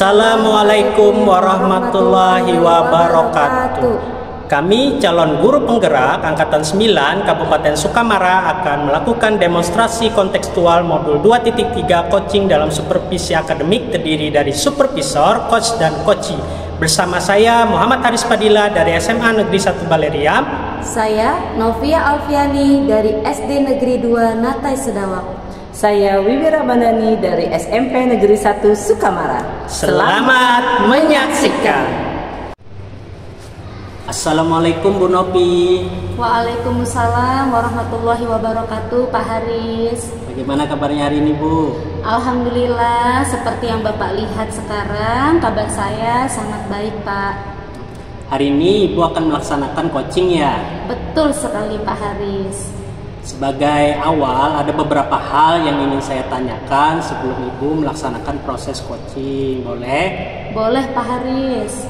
Assalamualaikum warahmatullahi wabarakatuh. Kami calon guru penggerak Angkatan 9 Kabupaten Sukamara akan melakukan demonstrasi kontekstual modul 2.3 coaching dalam supervisi akademik terdiri dari supervisor, coach, dan coachee. Bersama saya Muhammad Haris Padilla dari SMA Negeri 1 Baleriam. Saya Novia Alfiani dari SD Negeri 2 Natai Sedawak. Saya Wiwi Ramadhani dari SMP Negeri 1 Sukamara. Selamat menyaksikan. Assalamualaikum Bu Novi. Waalaikumsalam warahmatullahi wabarakatuh, Pak Haris. Bagaimana kabarnya hari ini, Bu? Alhamdulillah, seperti yang Bapak lihat sekarang, kabar saya sangat baik, Pak. Hari ini Ibu akan melaksanakan coaching ya? Betul sekali, Pak Haris. Sebagai awal, ada beberapa hal yang ingin saya tanyakan sebelum Ibu melaksanakan proses coaching. Boleh? Boleh, Pak Haris.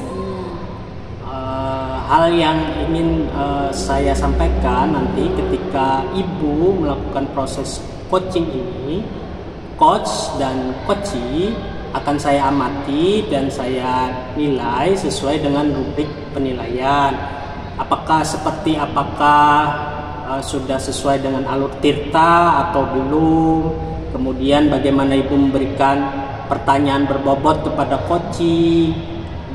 Hal yang ingin saya sampaikan nanti ketika Ibu melakukan proses coaching ini, coach dan coachee akan saya amati dan saya nilai sesuai dengan rubrik penilaian. Apakah sudah sesuai dengan alur tirta atau belum? Kemudian bagaimana Ibu memberikan pertanyaan berbobot kepada coachee,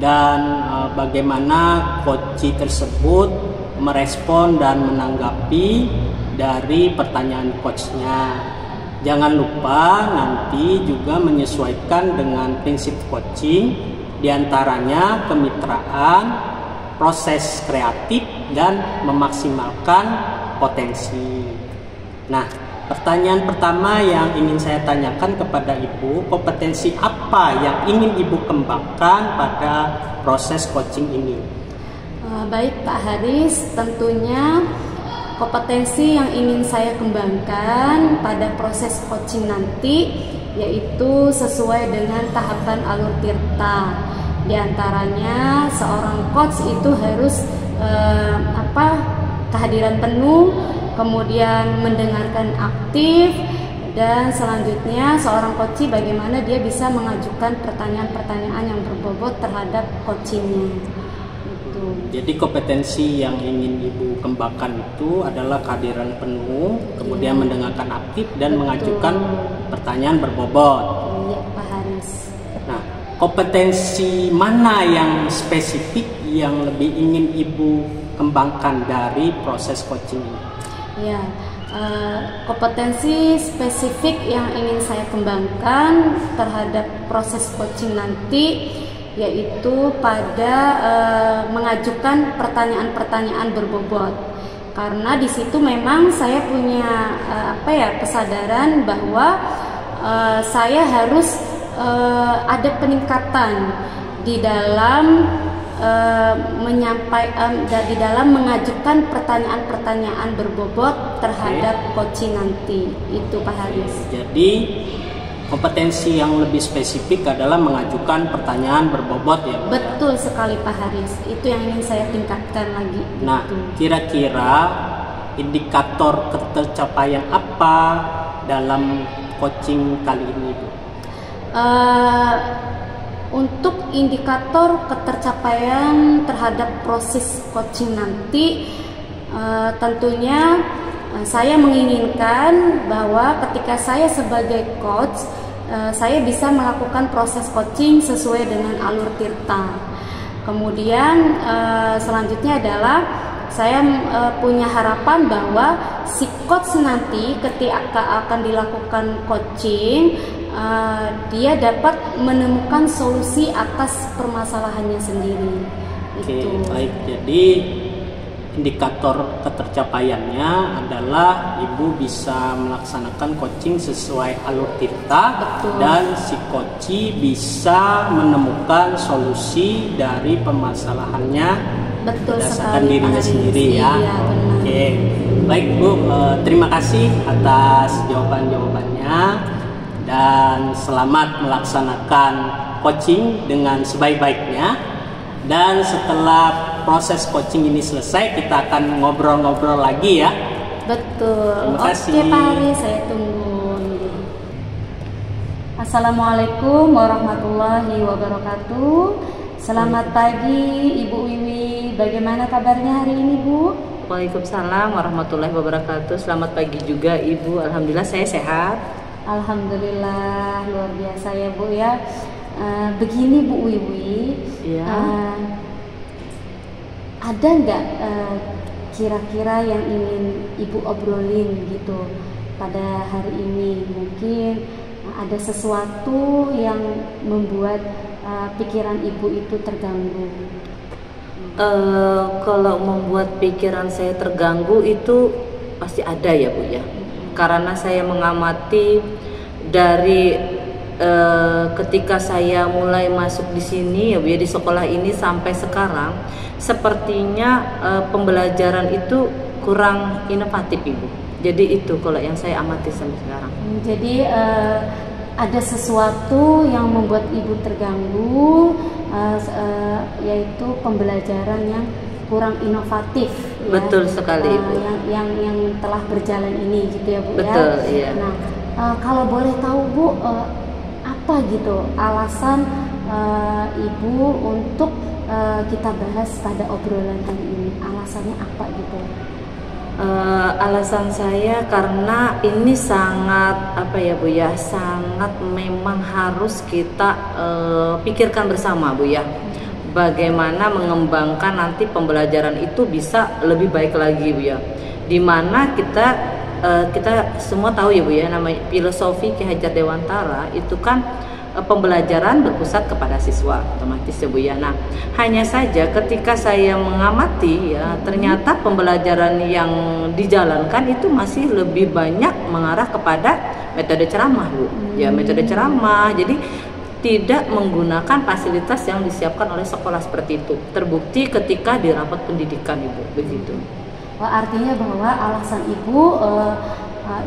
dan bagaimana coachee tersebut merespon dan menanggapi dari pertanyaan coachnya. Jangan lupa nanti juga menyesuaikan dengan prinsip coaching, diantaranya kemitraan, proses kreatif, dan memaksimalkan potensi. Nah, pertanyaan pertama yang ingin saya tanyakan kepada Ibu, kompetensi apa yang ingin Ibu kembangkan pada proses coaching ini? Baik Pak Haris, tentunya kompetensi yang ingin saya kembangkan pada proses coaching nanti yaitu sesuai dengan tahapan alur tirta. Di antaranya seorang coach itu harus kehadiran penuh, kemudian mendengarkan aktif, dan selanjutnya seorang coachee bagaimana dia bisa mengajukan pertanyaan-pertanyaan yang berbobot terhadap coachingnya. Jadi kompetensi yang ingin Ibu kembangkan itu adalah kehadiran penuh, kemudian mendengarkan aktif dan mengajukan pertanyaan berbobot. Iya, Pak Haris. Nah, kompetensi mana yang spesifik yang lebih ingin Ibu kembangkan dari proses coaching ini? Ya, kompetensi spesifik yang ingin saya kembangkan terhadap proses coaching nanti yaitu pada mengajukan pertanyaan-pertanyaan berbobot. Karena di situ memang saya punya kesadaran bahwa saya harus ada peningkatan di dalam di dalam mengajukan pertanyaan-pertanyaan berbobot terhadap coaching nanti. Itu Pak Haris. Jadi kompetensi yang lebih spesifik adalah mengajukan pertanyaan berbobot ya, Bu? Betul sekali Pak Haris. Itu yang ingin saya tingkatkan lagi. Nah, kira-kira indikator ketercapaian apa dalam coaching kali ini, Bu? Untuk indikator ketercapaian terhadap proses coaching nanti, tentunya saya menginginkan bahwa ketika saya sebagai coach, saya bisa melakukan proses coaching sesuai dengan alur tirta. Kemudian selanjutnya adalah saya punya harapan bahwa si coach nanti ketika akan dilakukan coaching, dia dapat menemukan solusi atas permasalahannya sendiri. Oke, baik. Jadi indikator ketercapaiannya adalah Ibu bisa melaksanakan coaching sesuai alur tirta. Betul. Dan si coachee bisa menemukan solusi dari permasalahannya. Betul, berdasarkan sekali, dirinya sendiri ya. Iya, benar. Oke, baik Bu, terima kasih atas jawaban-jawabannya. Dan selamat melaksanakan coaching dengan sebaik-baiknya. Dan setelah proses coaching ini selesai, kita akan ngobrol-ngobrol lagi ya. Betul. Terima kasih. Oke Pak Haris, saya tunggu. Assalamualaikum warahmatullahi wabarakatuh. Selamat pagi Ibu Wiwi. Bagaimana kabarnya hari ini, Bu? Waalaikumsalam warahmatullahi wabarakatuh. Selamat pagi juga Ibu. Alhamdulillah saya sehat. Alhamdulillah, luar biasa ya Bu ya. Begini Bu Wiwi, Ya. ada nggak kira-kira yang ingin Ibu obrolin gitu pada hari ini? Mungkin ada sesuatu yang membuat pikiran Ibu itu terganggu. Kalau membuat pikiran saya terganggu itu pasti ada ya Bu ya. Karena saya mengamati dari ketika saya mulai masuk di sini ya Bu ya, di sekolah ini sampai sekarang, sepertinya pembelajaran itu kurang inovatif Ibu. Jadi itu kalau yang saya amati sampai sekarang. Jadi ada sesuatu yang membuat Ibu terganggu, yaitu pembelajaran yang kurang inovatif. Betul sekali Ibu. Yang telah berjalan ini gitu ya Bu. Betul, ya. iya. Nah, kalau boleh tahu Bu, apa gitu alasan Ibu untuk kita bahas pada obrolan hari ini? Alasannya apa gitu? Alasan saya karena ini sangat apa ya Bu ya, sangat memang harus kita pikirkan bersama Bu ya, bagaimana mengembangkan nanti pembelajaran itu bisa lebih baik lagi Bu ya, dimana kita semua tahu ya Bu ya, namanya filosofi Ki Hajar Dewantara itu kan pembelajaran berpusat kepada siswa otomatis ya Bu ya. Nah, hanya saja ketika saya mengamati ya, ternyata pembelajaran yang dijalankan itu masih lebih banyak mengarah kepada metode ceramah Bu. Ya, metode ceramah. Jadi tidak menggunakan fasilitas yang disiapkan oleh sekolah seperti itu. Terbukti ketika di rapat pendidikan Ibu, begitu. Artinya bahwa alasan Ibu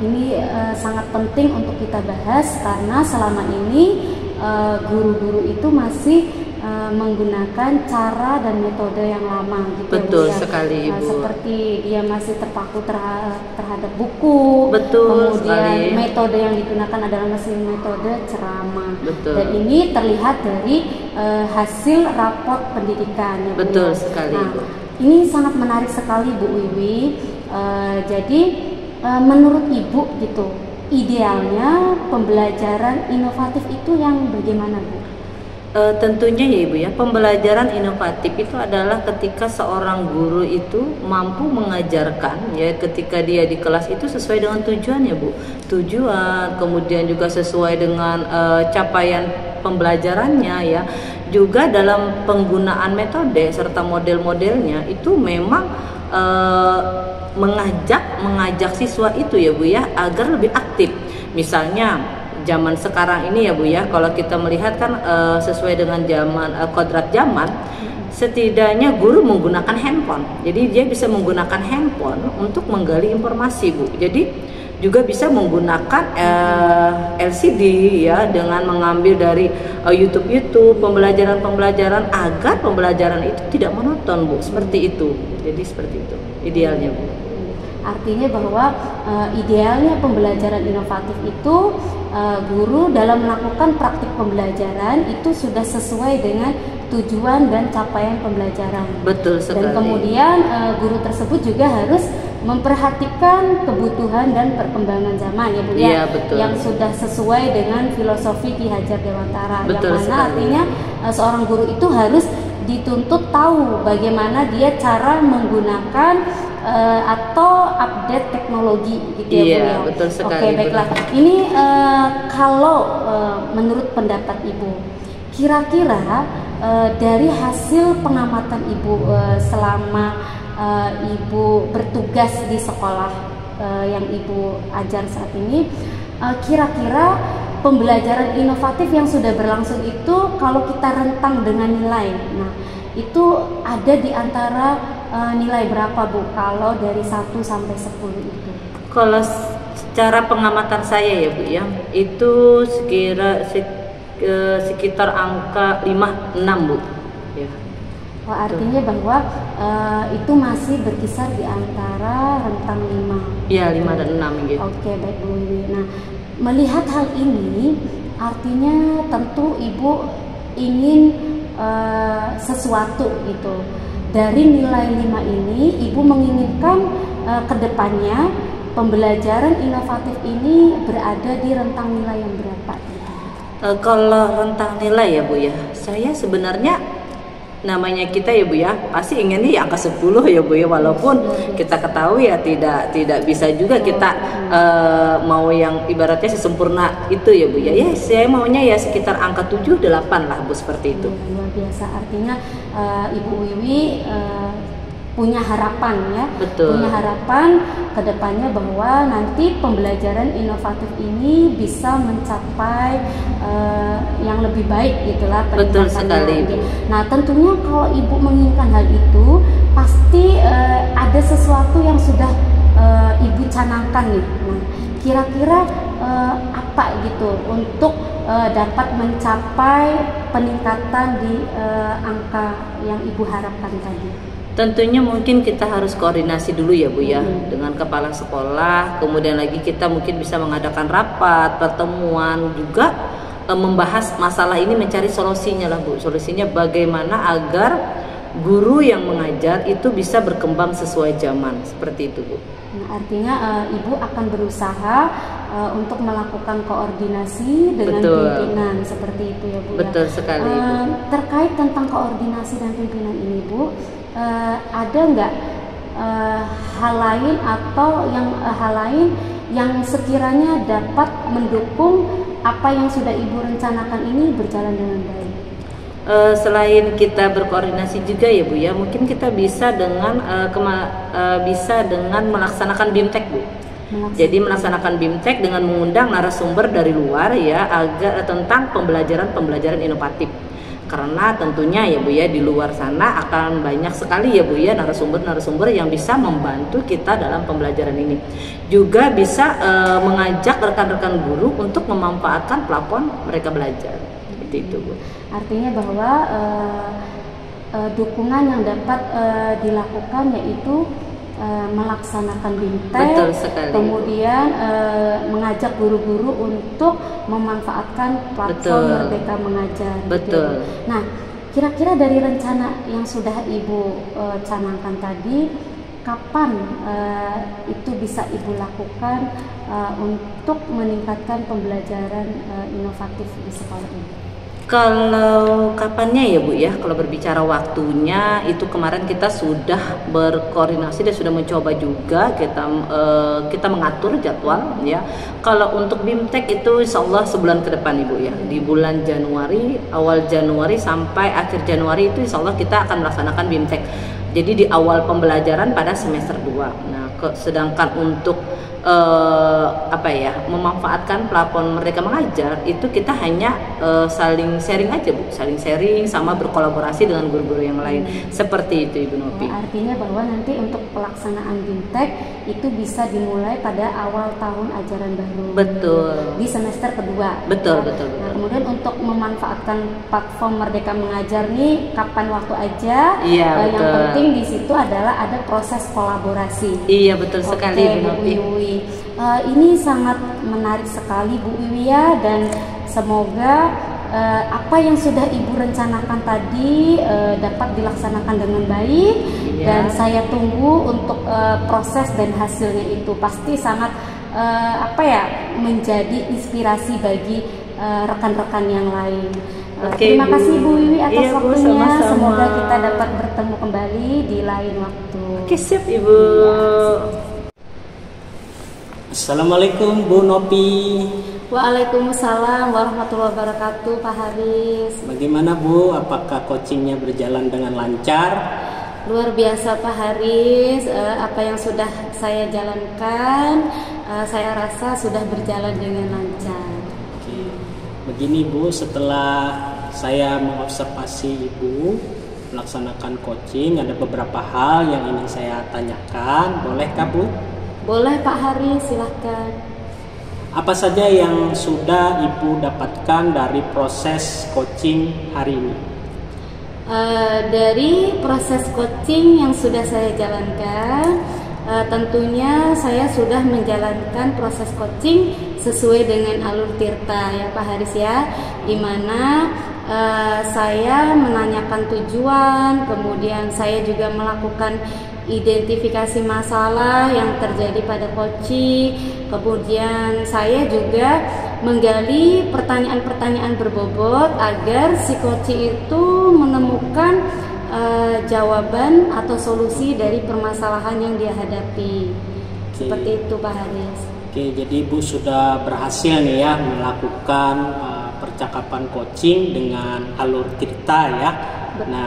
ini sangat penting untuk kita bahas karena selama ini guru-guru itu masih menggunakan cara dan metode yang lama gitu. Betul ya, sekali Ibu. Seperti dia masih terpaku terhadap buku. Betul kemudian sekali. metode yang digunakan adalah masih metode ceramah. Betul. Dan ini terlihat dari hasil rapot pendidikan ya, Bu, Betul ya. sekali Ibu. Ini sangat menarik sekali Bu Wiwi. Jadi menurut Ibu gitu, idealnya pembelajaran inovatif itu yang bagaimana Bu? Tentunya ya Ibu ya, pembelajaran inovatif itu adalah ketika seorang guru itu mampu mengajarkan ya, ketika dia di kelas itu sesuai dengan tujuannya Bu. Tujuan, kemudian juga sesuai dengan capaian pembelajarannya ya. Juga dalam penggunaan metode serta model-modelnya itu memang mengajak siswa itu ya Bu ya, agar lebih aktif. Misalnya zaman sekarang ini ya Bu ya, kalau kita melihat kan sesuai dengan zaman kodrat zaman, setidaknya guru menggunakan handphone. Jadi dia bisa menggunakan handphone untuk menggali informasi Bu. Jadi juga bisa menggunakan LCD ya, dengan mengambil dari YouTube pembelajaran agar pembelajaran itu tidak monoton Bu, seperti itu. Jadi seperti itu idealnya Bu. Artinya bahwa idealnya pembelajaran inovatif itu guru dalam melakukan praktik pembelajaran itu sudah sesuai dengan tujuan dan capaian pembelajaran. Betul sekali. Dan kemudian guru tersebut juga harus memperhatikan kebutuhan dan perkembangan zaman ya Bu ya, Iya, betul. yang sudah sesuai dengan filosofi Ki Hajar Dewantara. Betul yang mana sekali. artinya seorang guru itu harus dituntut tahu bagaimana dia cara menggunakan atau update teknologi gitu ya Bu Iya, ya. betul sekali, Oke, baiklah. Ini kalau menurut pendapat Ibu, kira-kira dari hasil pengamatan Ibu selama Ibu bertugas di sekolah yang Ibu ajar saat ini, kira-kira pembelajaran inovatif yang sudah berlangsung itu kalau kita rentang dengan nilai, nah itu ada di antara nilai berapa Bu kalau dari 1 sampai 10 itu? Kalau secara pengamatan saya ya Bu ya, itu sekitar angka 5-6 Bu ya. Wah, artinya bahwa itu masih berkisar di antara rentang 5. Iya, 5 dan 6 gitu. Oke, baik Bu Wiwi. Nah, melihat hal ini, Artinya tentu Ibu ingin sesuatu gitu. Dari nilai 5 ini Ibu menginginkan kedepannya pembelajaran inovatif ini berada di rentang nilai yang berapa? Kalau rentang nilai ya Bu ya, saya sebenarnya namanya kita ya Bu ya, pasti inginnya ya angka 10 ya Bu ya, walaupun kita ketahui ya tidak bisa juga kita mau yang ibaratnya sesempurna itu ya Bu ya. Ya saya maunya ya sekitar angka 7, 8 lah Bu, seperti itu. Luar biasa, artinya Ibu Wiwi punya harapan ya. Betul. Punya harapan kedepannya bahwa nanti pembelajaran inovatif ini bisa mencapai yang lebih baik gitulah peningkatannya. Betul sekali. Nah tentunya kalau Ibu menginginkan hal itu pasti ada sesuatu yang sudah Ibu canangkan nih. Nah, kira-kira apa gitu untuk dapat mencapai peningkatan di angka yang Ibu harapkan tadi? Tentunya mungkin kita harus koordinasi dulu ya Bu ya, dengan kepala sekolah, kemudian lagi kita mungkin bisa mengadakan rapat, pertemuan, juga membahas masalah ini, mencari solusinya lah Bu. Solusinya bagaimana agar guru yang mengajar itu bisa berkembang sesuai zaman, seperti itu Bu. Nah, artinya Ibu akan berusaha untuk melakukan koordinasi dengan pimpinan, seperti itu ya Bu. Betul sekali Bu. Terkait tentang koordinasi dan pimpinan ini Bu, ada nggak hal lain atau hal lain yang sekiranya dapat mendukung apa yang sudah Ibu rencanakan ini berjalan dengan baik? Selain kita berkoordinasi juga ya Bu ya, mungkin kita bisa dengan melaksanakan BIMTEK Bu. Jadi melaksanakan BIMTEK dengan mengundang narasumber dari luar ya, agar tentang pembelajaran inovatif. Karena tentunya ya Bu ya, di luar sana akan banyak sekali ya Bu ya narasumber yang bisa membantu kita dalam pembelajaran ini. Juga bisa mengajak rekan-rekan guru untuk memanfaatkan platform mereka belajar. Seperti itu Bu. Artinya bahwa dukungan yang dapat dilakukan yaitu melaksanakan BIMTEK, kemudian mengajak guru-guru untuk memanfaatkan platform Merdeka Mengajar. Betul. Gitu. Nah, kira-kira dari rencana yang sudah Ibu canangkan tadi, kapan itu bisa Ibu lakukan untuk meningkatkan pembelajaran inovatif di sekolah ini? Kalau kapannya ya Bu ya, kalau berbicara waktunya itu kemarin kita sudah berkoordinasi dan sudah mencoba juga kita mengatur jadwal ya. Kalau untuk BIMTEK itu insya Allah sebulan ke depan Ibu ya, di bulan Januari, awal Januari sampai akhir Januari itu insya Allah kita akan melaksanakan BIMTEK. Jadi di awal pembelajaran pada semester 2. Nah, sedangkan untuk memanfaatkan platform Merdeka Mengajar itu kita hanya saling sharing aja Bu, saling sharing sama berkolaborasi dengan guru-guru yang lain. Seperti itu Ibu Novi. Artinya bahwa nanti untuk pelaksanaan BIMTEK itu bisa dimulai pada awal tahun ajaran baru. Betul. Di semester kedua. Betul. Nah, kemudian untuk memanfaatkan platform Merdeka Mengajar nih kapan waktu aja. Iya, yang penting di situ adalah ada proses kolaborasi. Iya, betul sekali Ibu Novi. Ini sangat menarik sekali Bu Wiwi ya, dan semoga apa yang sudah Ibu rencanakan tadi dapat dilaksanakan dengan baik. Dan saya tunggu untuk proses dan hasilnya itu pasti sangat menjadi inspirasi bagi rekan-rekan yang lain. Terima kasih Bu Wiwi atas waktunya. Sama-sama. Semoga kita dapat bertemu kembali di lain waktu. Oke, siap Ibu. Assalamualaikum Bu Nopi. Waalaikumsalam warahmatullahi wabarakatuh Pak Haris. Bagaimana Bu? Apakah coachingnya berjalan dengan lancar? Luar biasa Pak Haris. Apa yang sudah saya jalankan, saya rasa sudah berjalan dengan lancar. Oke. Begini Bu, setelah saya mengobservasi Ibu melaksanakan coaching, ada beberapa hal yang ingin saya tanyakan. Bolehkah Bu? Boleh Pak Haris, silahkan. Apa saja yang sudah Ibu dapatkan dari proses coaching hari ini? Dari proses coaching yang sudah saya jalankan, tentunya saya sudah menjalankan proses coaching sesuai dengan alur tirta ya Pak Haris ya, dimana saya menanyakan tujuan, kemudian saya juga melakukan identifikasi masalah yang terjadi pada koci, kemudian saya juga menggali pertanyaan-pertanyaan berbobot agar si koci itu menemukan jawaban atau solusi dari permasalahan yang dia hadapi. Seperti itu Pak Haris. Oke, jadi Ibu sudah berhasil nih ya melakukan percakapan coaching dengan alur tirta ya. Betul. Nah,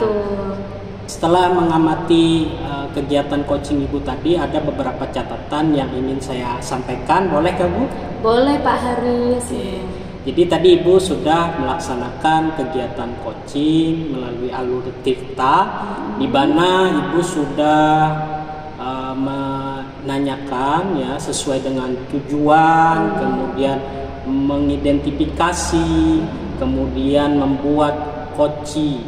setelah mengamati kegiatan coaching Ibu tadi, ada beberapa catatan yang ingin saya sampaikan. Boleh ke Bu? Boleh Pak Haris. Oke. Jadi tadi Ibu sudah melaksanakan kegiatan coaching melalui alur tirta, di mana Ibu sudah menanyakan ya sesuai dengan tujuan, kemudian mengidentifikasi, kemudian membuat koci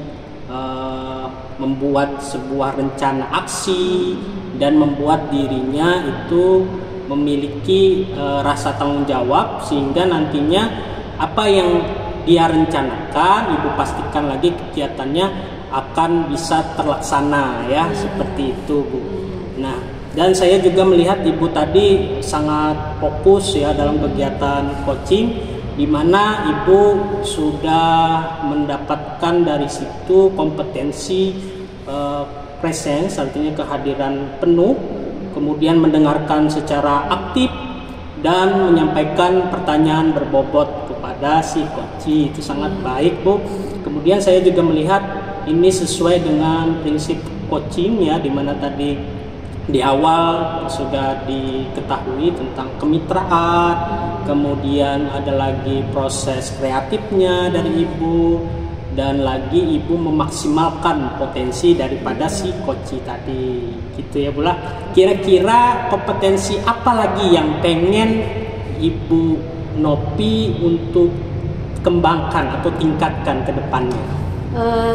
membuat sebuah rencana aksi dan membuat dirinya itu memiliki rasa tanggung jawab, sehingga nantinya apa yang dia rencanakan Ibu pastikan lagi kegiatannya akan bisa terlaksana ya, seperti itu Bu. Nah, dan saya juga melihat Ibu tadi sangat fokus ya dalam kegiatan coaching, di mana Ibu sudah mendapatkan dari situ kompetensi presence, artinya kehadiran penuh, kemudian mendengarkan secara aktif dan menyampaikan pertanyaan berbobot kepada si coach. Itu sangat baik Bu. Kemudian saya juga melihat ini sesuai dengan prinsip coaching ya, di mana tadi di awal sudah diketahui tentang kemitraan, kemudian ada lagi proses kreatifnya dari Ibu, dan lagi Ibu memaksimalkan potensi daripada si coach tadi, gitu ya Bu lah. Kira-kira kompetensi apa lagi yang pengen Ibu Nopi untuk kembangkan atau tingkatkan ke depannya?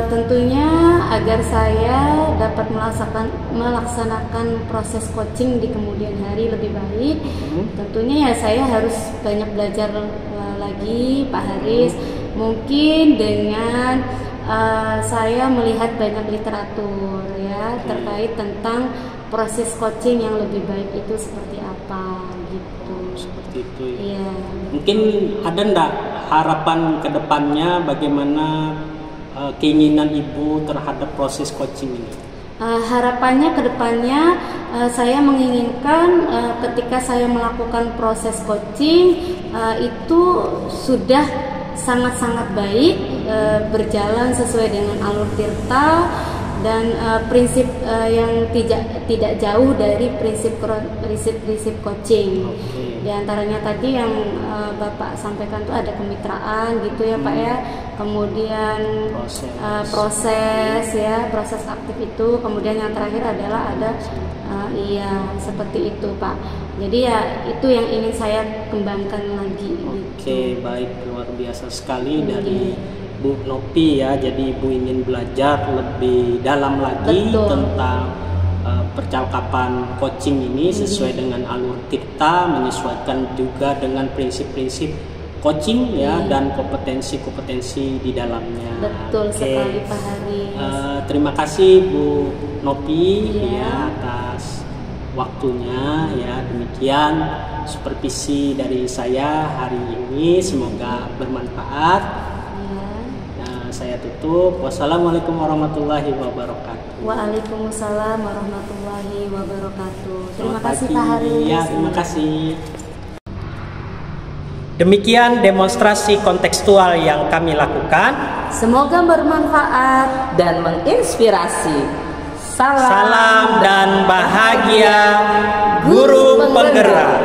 Tentunya agar saya dapat melaksanakan proses coaching di kemudian hari lebih baik, tentunya ya saya harus banyak belajar lagi Pak Haris. Mungkin dengan saya melihat banyak literatur ya terkait tentang proses coaching yang lebih baik itu seperti apa gitu. Seperti itu ya. Iya. Mungkin ada enggak harapan ke depannya, bagaimana keinginan Ibu terhadap proses coaching ini? Harapannya ke depannya saya menginginkan ketika saya melakukan proses coaching itu sudah sangat-sangat baik, berjalan sesuai dengan alur tirta dan prinsip yang tidak jauh dari prinsip coaching. Di antaranya tadi yang Bapak sampaikan tuh ada kemitraan gitu ya Pak ya, kemudian proses aktif itu, kemudian yang terakhir adalah ada seperti itu Pak. Jadi ya itu yang ingin saya kembangkan lagi. Oke, baik, luar biasa sekali dari Bu Nopi ya. Jadi Ibu ingin belajar lebih dalam lagi tentang percakapan coaching ini sesuai dengan alur tirta, menyesuaikan juga dengan prinsip-prinsip coaching ya, dan kompetensi-kompetensi di dalamnya. Betul sekali Pak Haris. Terima kasih Bu Nopi ya atas waktunya ya. Demikian supervisi dari saya hari ini, semoga bermanfaat. Saya tutup. Wassalamualaikum warahmatullahi wabarakatuh. Waalaikumsalam warahmatullahi wabarakatuh. Terima kasih Pak Haris. Ya, terima kasih. Demikian demonstrasi kontekstual yang kami lakukan. Semoga bermanfaat dan menginspirasi. Salam dan bahagia guru penggerak.